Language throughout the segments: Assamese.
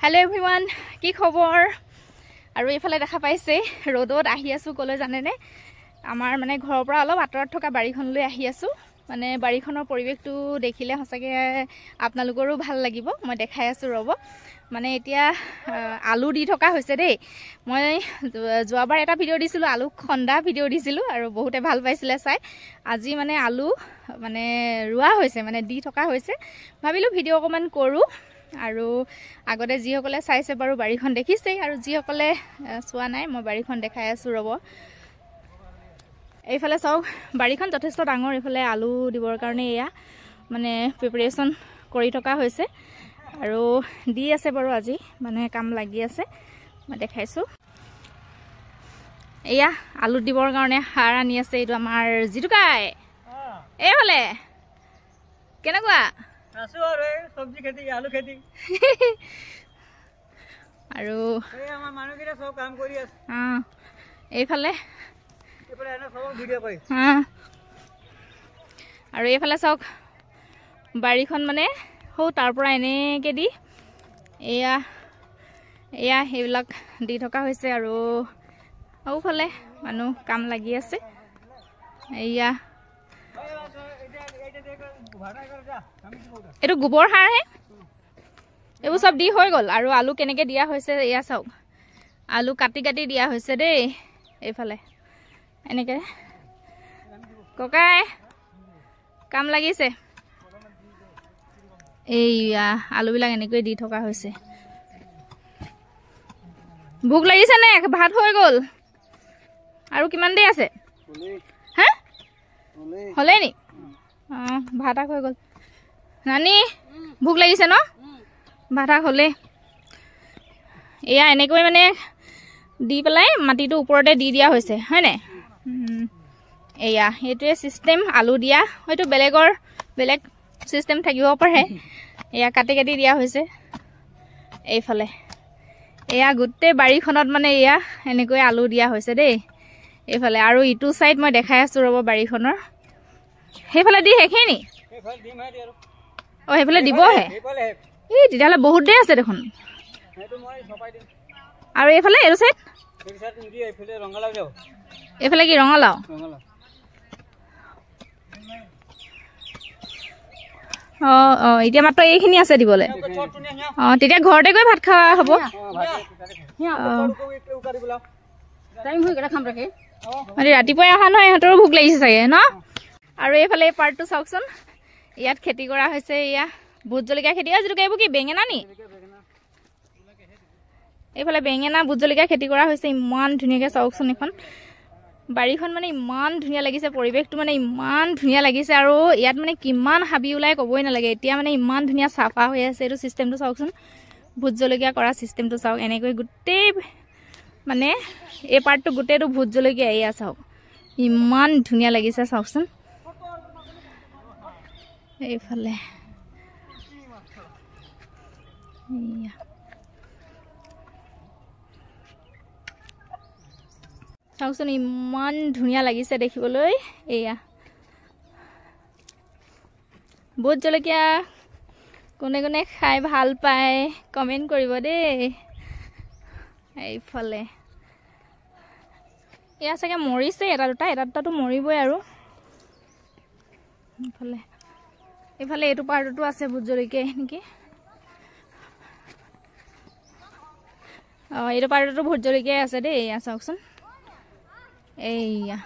हेलो एवरीवन কি খবৰ আৰু এইফালে দেখা পাইছে ৰ'দত আহি আছো কলৈ জানে নে আমাৰ মানে ঘৰৰ পৰা অলপ আতৰত থকা বাৰীখনলৈ আহি আছো মানে বাৰীখনৰ পৰিৱেশটো দেখিলে হসাকে আপোনালোকৰো ভাল লাগিব মই দেখাই আছো ৰব মানে এতিয়া আলু দি থকা হৈছে দেই মই যোৱাবাৰ এটা ভিডিও দিছিলো আলু খন্দা ভিডিও দিছিলো আৰু বহুতে ভাল পাইছিলে চাই আজি মানে আলু মানে ৰুৱা হৈছে মানে দি থকা হৈছে ভাবিলো ভিডিও অকমান কৰো আৰু আগতে যি সকলে চাইছে বাৰু বাৰীখন দেখিছে আৰু যি সকলে চোৱা নাই মই বাৰীখন দেখাই আছো ৰব এইফালে চাওক বাৰীখন যথেষ্ট ডাঙৰ এইফালে আলু দিবৰ কাৰণে এয়া মানে প্ৰিপাৰেচন কৰি থকা হৈছে আৰু দি আছে বাৰু আজি মানে কাম লাগি আছে মই দেখাইছো এয়া আলু দিবৰ কাৰণে হাৰ আনি আছে এইটো আমাৰ জিতুকাই এইফালে কেনেকুৱা আছো আৰু সবজি খেতি আলু খেতি আৰু এই আমাৰ মানুহকেইটা সব কাম কৰি আছে এইফালে এনে সব ভিডিও কৰি আৰু এইফালে চাওক বাৰীখন মানে হৌ তাৰ পৰা এনেকে দি এয়া এয়া সেইবিলাক দি থকা হৈছে আৰু ওফালে মানুহ কাম লাগি আছে এয়া এটো গোবৰ সাৰ হে এবো সব দি হৈ গল আৰু আলু কেনেকে দিয়া হৈছে এয়া চাওক আলু কাটি কাটি দিয়া হৈছে দেই এইফালে এনেকে ককাই কাম লাগিছে এইয়া আলু বিলাক এনেকৈ দি থকা হৈছে ভোক লাগিছে নে ভাত হৈ গল আৰু কিমান দেৰি আছে হা হলে নি ভাত হৈ গল নানি ভোক লাগিছে ন ভাত হলে এয়া এনেকৈ মানে দি পেলাই মাটিটো ওপৰতে দি দিয়া হৈছে হয় নাই এয়া এইটোৱে সিস্টেম আলু দিয়া হয়তো বেলেগ সিস্টেম থাকিব পাৰে এয়া কাটি কাটি দিয়া হৈছে এইফালে এয়া গুটে বাৰীখনত মানে এয়া এনেকৈ আলু দিয়া হৈছে দেই এইফালে আৰু ইটো সাইড মই দেখাই আছো ৰব বাৰীখনৰ হেফালে দি হেখে নি ও হেফালে দিবহে এই দিদালে বহুত দে আছে দেখোন আৰু এইফালে এটো সাইড এইফালে কি ৰঙালাও এতিয়া মাত্ৰ এইখিনি আছে দিবলে তেতিয়া ঘৰতে গৈ ভাত খোৱা হ'ব ৰাতিপুৱাই অহা নহয় ইহঁতৰো ভোক লাগিছে চাগে ন আৰু এইফালে এই পাৰ্টটো চাওকচোন ইয়াত খেতি কৰা হৈছে এয়া ভোট জলকীয়া খেতি যিটো এইবোৰ কি বেঙেনা নি এইফালে বেঙেনা ভোট জলকীয়া খেতি কৰা হৈছে ইমান ধুনীয়াকে চাওকচোন এখন বাৰীখন মানে ইমান ধুনীয়া লাগিছে পৰিৱেশটো মানে ইমান ধুনীয়া লাগিছে আৰু ইয়াত মানে কিমান হাবি ওলাই কবই নালাগে এতিয়া মানে ইমান ধুনীয়া চাফা হৈ আছে এইটো সিস্টেমটো চাওকচোন ভোট জলকীয়া কৰা সিস্টেমটো চাওক এনেকৈ গোটেই মানে এই পাৰ্টটো গোটেইটো ভোট জলকীয়া এয়া চাওক ইমান ধুনীয়া লাগিছে চাওকচোন এইফালে চাওকচোন ইমান ধুনীয়া লাগিছে দেখিবলৈ এয়া ভোট জলকীয়া কোনে কোনে খাই ভাল পায় কমেন্ট কৰিব দেই এইফালে এয়া চাগে মৰিছে এটা দুটাটো মৰিবই আৰু এইফালে এইটো পাৰ্টটো আছে ভোট জলকীয়া নেকি এইটো পাৰ্টটো ভোট জলকীয়া আছে দেই এয়া চাওকচোন এইয়া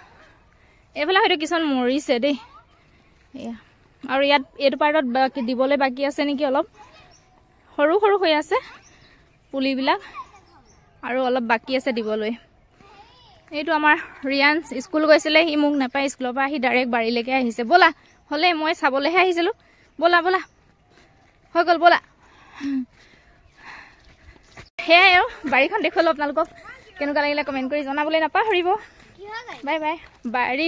এইফালে হয়তো কিছুমান মৰিছে দেই এয়া আৰু ইয়াত এইটো পাৰ্টত বাকি দিবলৈ বাকি আছে নেকি অলপ সৰু সৰু হৈ আছে পুলিবিলাক আৰু অলপ বাকি আছে দিবলৈ এইটো আমাৰ ৰিয়ান স্কুল গৈছিলে হি মোক নাপাই স্কুলৰ পৰা আহি ডাইৰেক্ট বাৰীলৈকে আহিছে বলা হলে মই চাবলৈহে আহিছিলো বলা বলা হৈ গল বলা হে বাৰীখন দেখুৱালো আপোনালোকক কেনেকুৱা লাগিলে কমেন্ট কৰি জনাবলৈ নাপাহৰিব বাই বাই বাৰী